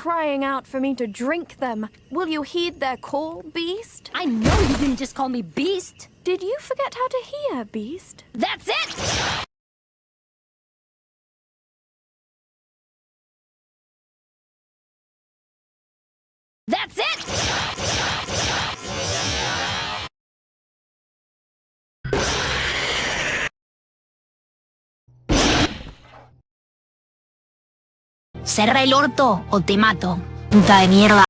crying out for me to drink them. Will you heed their call, Beast? I know you didn't just call me Beast. Did you forget how to hear, Beast? That's it! That's it! Cerra el orto o te mato, puta de mierda.